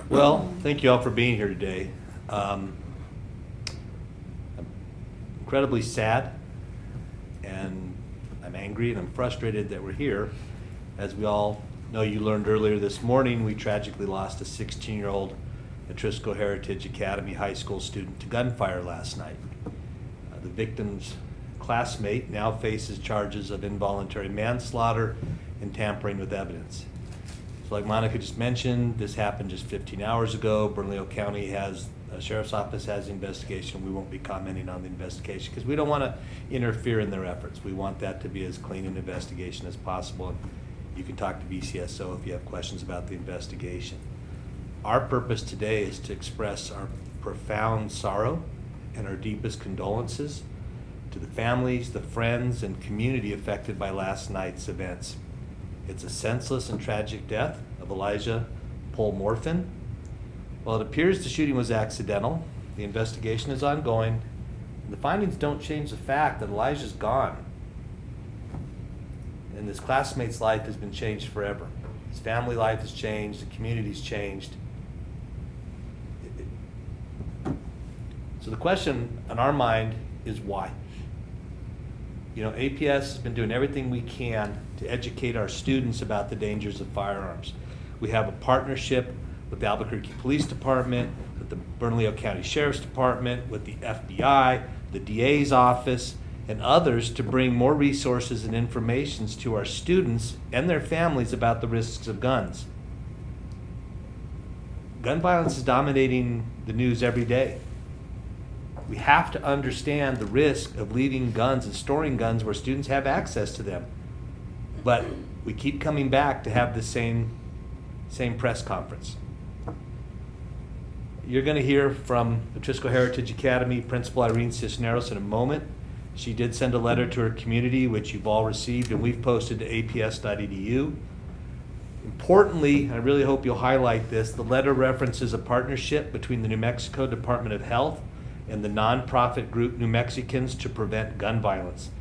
Well, thank you all for being here today. I'm incredibly sad, and I'm angry and I'm frustrated that we're here. As we all know, you learned earlier this morning, we tragically lost a 16-year-old Atrisco Heritage High School student to gunfire last night. The victim's classmate now faces charges of involuntary manslaughter and tampering with evidence. So like Monica just mentioned, this happened just 15 hours ago. Bernalillo County Sheriff's Office has the investigation. We won't be commenting on the investigation because we don't want to interfere in their efforts. We want that to be as clean an investigation as possible. And you can talk to BCSO if you have questions about the investigation. Our purpose today is to express our profound sorrow and our deepest condolences to the families, the friends, and community affected by last night's events. It's a senseless and tragic death of Elijah Pohl-Morfin. While it appears the shooting was accidental, the investigation is ongoing, and the findings don't change the fact that Elijah's gone. And this classmate's life has been changed forever. His family life has changed, the community's changed. So the question on our mind is why? You know, APS has been doing everything we can to educate our students about the dangers of firearms. We have a partnership with the Albuquerque Police Department, with the Bernalillo County Sheriff's Department, with the FBI, the DA's office, and others to bring more resources and information to our students and their families about the risks of guns. Gun violence is dominating the news every day. We have to understand the risk of leaving guns and storing guns where students have access to them. But we keep coming back to have the same press conference. You're going to hear from Atrisco Heritage Academy Principal Irene Cisneros in a moment. She did send a letter to her community, which you've all received, and we've posted to aps.edu. Importantly, I really hope you'll highlight this, the letter references a partnership between the New Mexico Department of Health and the nonprofit group New Mexicans to Prevent Gun Violence.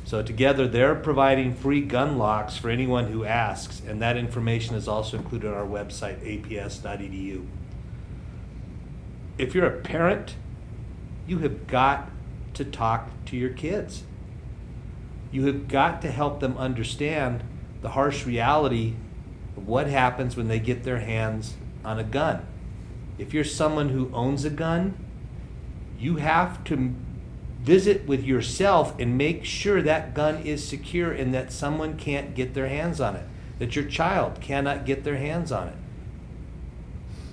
So together they're providing free gun locks for anyone who asks, and that information is also included on our website, aps.edu. If you're a parent, you have got to talk to your kids. You have got to help them understand the harsh reality of what happens when they get their hands on a gun. If you're someone who owns a gun, you have to visit with yourself and make sure that gun is secure and that someone can't get their hands on it, that your child cannot get their hands on it.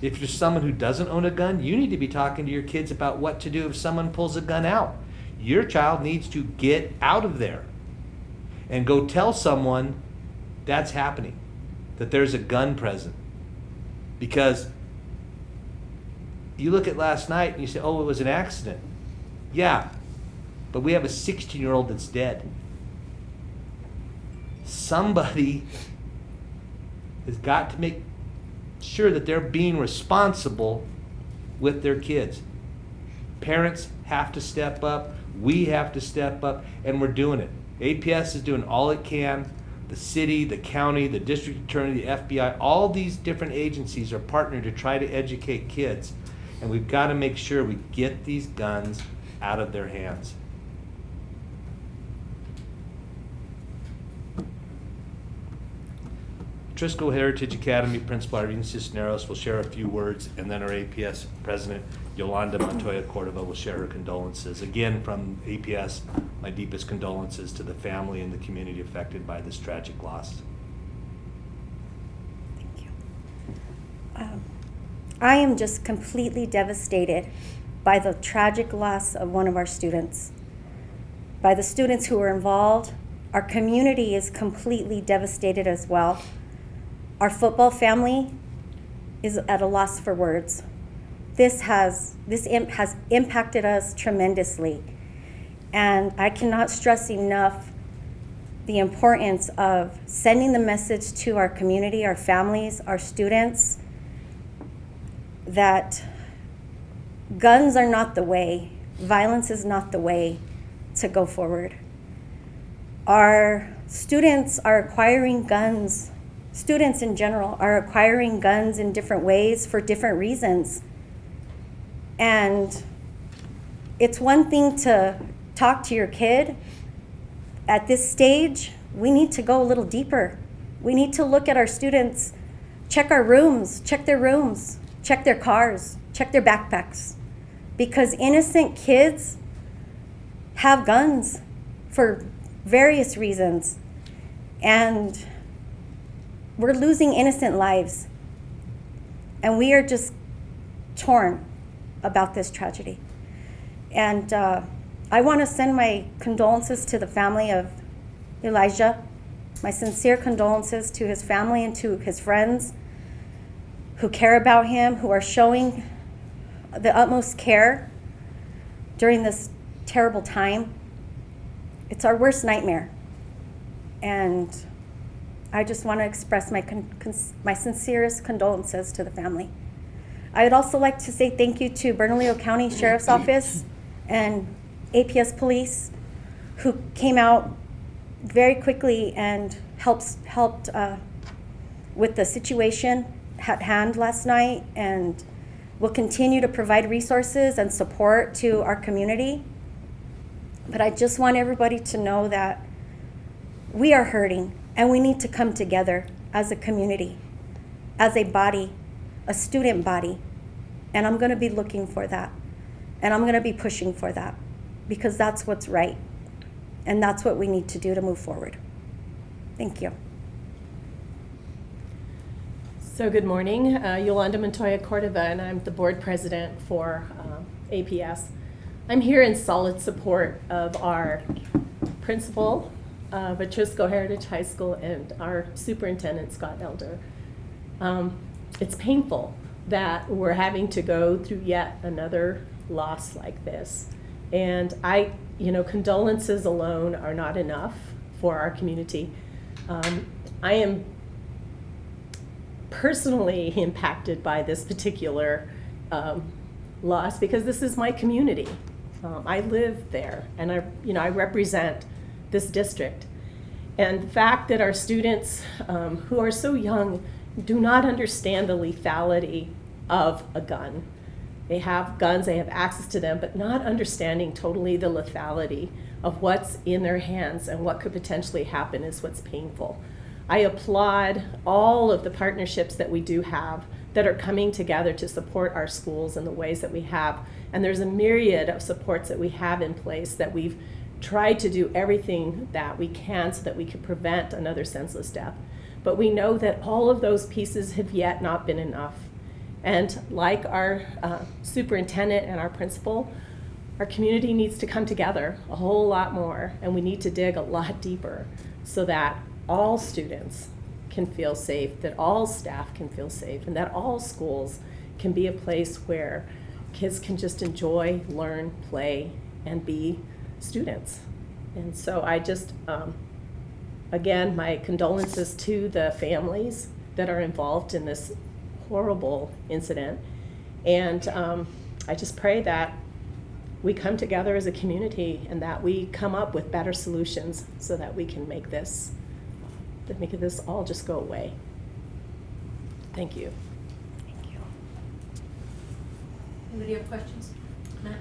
If you're someone who doesn't own a gun, you need to be talking to your kids about what to do if someone pulls a gun out. Your child needs to get out of there and go tell someone that's happening, that there's a gun present. Because you look at last night and you say, oh, it was an accident. Yeah, but we have a 16-year-old that's dead. Somebody has got to make sure that they're being responsible with their kids. Parents have to step up. We have to step up, and we're doing it. APS is doing all it can. The city, the county, the district attorney, the FBI, all these different agencies are partnering to try to educate kids. And we've got to make sure we get these guns out of their hands. Atrisco Heritage Academy Principal Irene Cisneros will share a few words, and then our APS President Yolanda Montoya Cordova will share her condolences. Again, from APS, my deepest condolences to the family and the community affected by this tragic loss. Thank you. I am just completely devastated by the tragic loss of one of our students, by the students who were involved. Our community is completely devastated as well. Our football family is at a loss for words. This has impacted us tremendously. And I cannot stress enough the importance of sending the message to our community, our families, our students, that guns are not the way, violence is not the way to go forward. Our students are acquiring guns students in general are acquiring guns in different ways for different reasons. And it's one thing to talk to your kid. At this stage, we need to go a little deeper. We need to look at our students, check our rooms, check their rooms, check their cars, check their backpacks. Because innocent kids have guns for various reasons. And we're losing innocent lives. And we are just torn about this tragedy. And I want to send my condolences to the family of Elijah, my sincere condolences to his family and to his friends who care about him, who are showing the utmost care during this terrible time. It's our worst nightmare. And I just want to express my sincerest condolences to the family. I would also like to say thank you to Bernalillo County Sheriff's Office and APS Police, who came out very quickly and helped with the situation at hand last night, and will continue to provide resources and support to our community. But I just want everybody to know that we are hurting, and we need to come together as a community, as a body, a student body. And I'm going to be looking for that. And I'm going to be pushing for that, because that's what's right. And that's what we need to do to move forward. Thank you. So good morning, Yolanda Montoya Cordova, and I'm the board president for APS. I'm here in solid support of our principal of Atrisco Heritage High School and our superintendent, Scott Elder. It's painful that we're having to go through yet another loss like this. And condolences alone are not enough for our community. I am personally impacted by this particular loss because this is my community. I live there, and I represent this district. And the fact that our students who are so young do not understand the lethality of a gun. They have guns, they have access to them, but not understanding totally the lethality of what's in their hands and what could potentially happen is what's painful. I applaud all of the partnerships that we do have that are coming together to support our schools in the ways that we have. And there's a myriad of supports that we have in place that we've tried to do everything that we can so that we could prevent another senseless death. But we know that all of those pieces have yet not been enough. And like our superintendent and our principal, our community needs to come together a whole lot more, and we need to dig a lot deeper so that all students can feel safe, that all staff can feel safe, and that all schools can be a place where kids can just enjoy, learn, play, and be students. And so I just, again, my condolences to the families that are involved in this horrible incident. And I just pray that we come together as a community and that we come up with better solutions so that we can make this all just go away. Thank you. Thank you. Anybody have questions? Matt?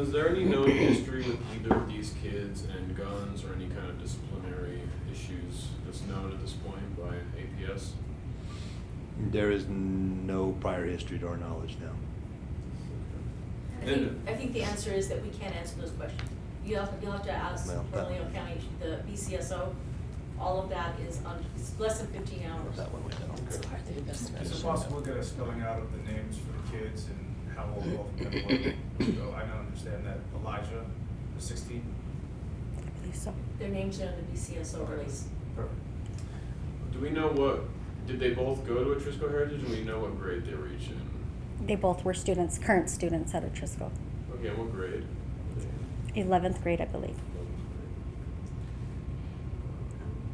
Is there any known history with either of these kids and guns or any kind of disciplinary issues that's known at this point by APS? There is no prior history to our knowledge now. I think the answer is that we can't answer those questions. You'll have to ask Well, Bernalillo County, the BCSO. All of that is it's less than 15 hours. That one we don't. It's part of the investigation. Is it possible to get a spelling out of the names for the kids and how old both of them were? So I don't understand that. Elijah was 16. I believe so. Their names are in the BCSO release. Perfect. Do we know did they both go to Atrisco Heritage, and we know what grade they were each in? They both were students, current students at Atrisco. Okay, what grade? 11th grade, I believe.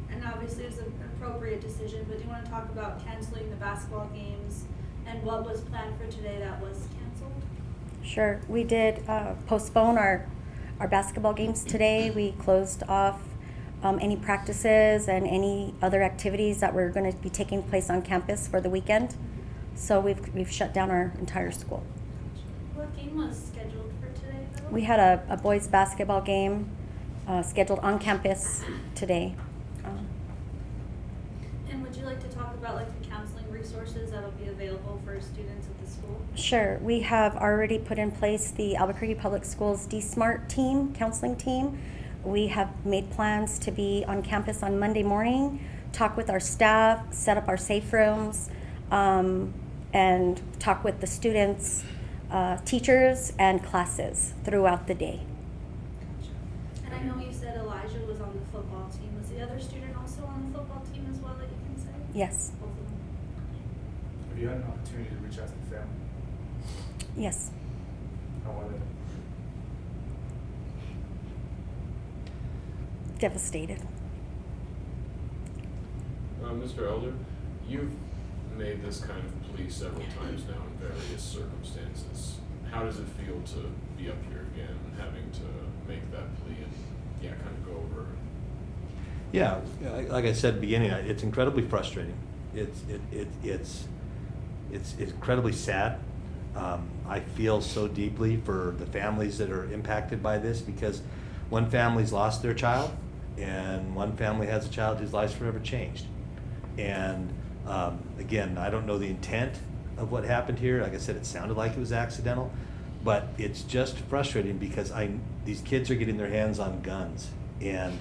And obviously it's an appropriate decision, but do you want to talk about canceling the basketball games and what was planned for today that was canceled? Sure. We did postpone our basketball games today. We closed off any practices and any other activities that were going to be taking place on campus for the weekend. So we've shut down our entire school. What game was scheduled for today, though? We had a boys basketball game scheduled on campus today. And would you like to talk about like the counseling resources that'll be available for students at the school? Sure. We have already put in place the Albuquerque Public Schools D-SMART team, counseling team. We have made plans to be on campus on Monday morning, talk with our staff, set up our safe rooms, and talk with the students, teachers, and classes throughout the day. And I know you said Elijah was on the football team. Was the other student also on the football team as well that you can say? Yes. Both of them. Have you had an opportunity to reach out to the family? Yes. How are they? Devastated. Mr. Elder, you've made this kind of plea several times now in various circumstances. How does it feel to be up here again and having to make that plea and kind of go over it? Yeah, like I said at the beginning, it's incredibly frustrating. It's incredibly sad. I feel so deeply for the families that are impacted by this, because one family's lost their child and one family has a child whose life's forever changed. And again, I don't know the intent of what happened here. Like I said, it sounded like it was accidental, but it's just frustrating because these kids are getting their hands on guns, and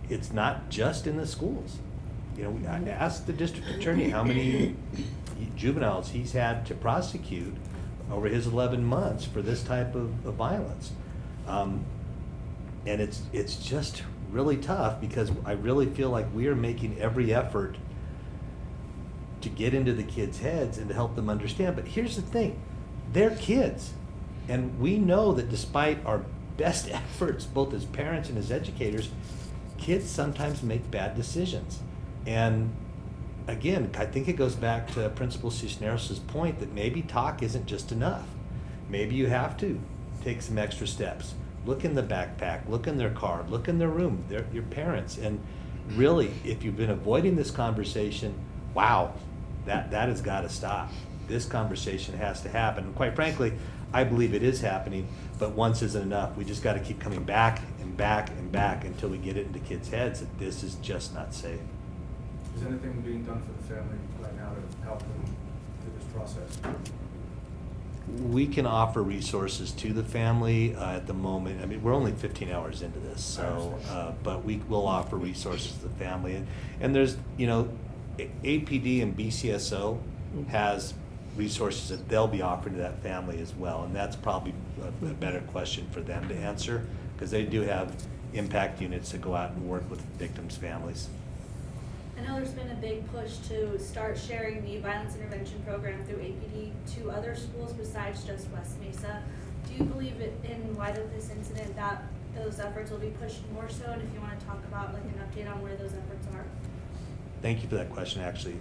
it's not just in the schools. You know, I asked the district attorney how many juveniles he's had to prosecute over his 11 months for this type of violence. And it's just really tough, because I really feel like we are making every effort to get into the kids' heads and to help them understand. But here's the thing, they're kids. And we know that despite our best efforts, both as parents and as educators, kids sometimes make bad decisions. And again, I think it goes back to Principal Cisneros' point that maybe talk isn't just enough. Maybe you have to take some extra steps. Look in the backpack, look in their car, look in their room, your parents. And really, if you've been avoiding this conversation, wow, that has got to stop. This conversation has to happen. And quite frankly, I believe it is happening, but once isn't enough. We just got to keep coming back and back and back until we get it into kids' heads that this is just not safe. Is anything being done for the family right now to help them through this process? We can offer resources to the family at the moment. I mean, we're only 15 hours into this, so but we will offer resources to the family. And there's, you know, APD and BCSO has resources that they'll be offering to that family as well, and that's probably a better question for them to answer, because they do have impact units that go out and work with victims' families. I know there's been a big push to start sharing the violence intervention program through APD to other schools besides just West Mesa. Do you believe in light of this incident that those efforts will be pushed more so? And if you want to talk about like an update on where those efforts are. Thank you for that question, actually.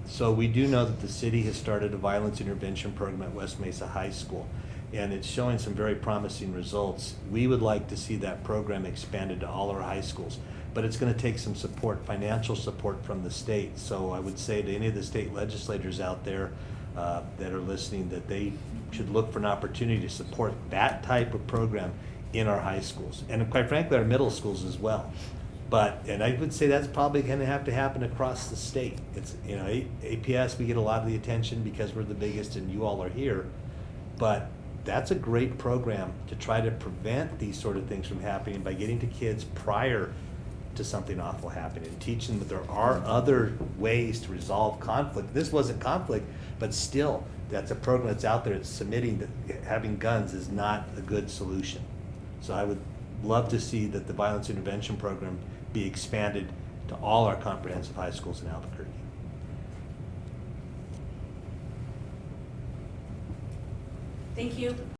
So we do know that the city has started a violence intervention program at West Mesa High School, and it's showing some very promising results. We would like to see that program expanded to all our high schools, but it's going to take some support, financial support from the state. So I would say to any of the state legislators out there that are listening that they should look for an opportunity to support that type of program in our high schools, and quite frankly, our middle schools as well. And I would say that's probably going to have to happen across the state. It's, you know, APS, we get a lot of the attention because we're the biggest and you all are here, but that's a great program to try to prevent these sort of things from happening by getting to kids prior to something awful happening and teaching them that there are other ways to resolve conflict. This wasn't conflict, but still, that's a program that's out there. It's submitting that having guns is not a good solution. So I would love to see that the violence intervention program be expanded to all our comprehensive high schools in Albuquerque. Thank you.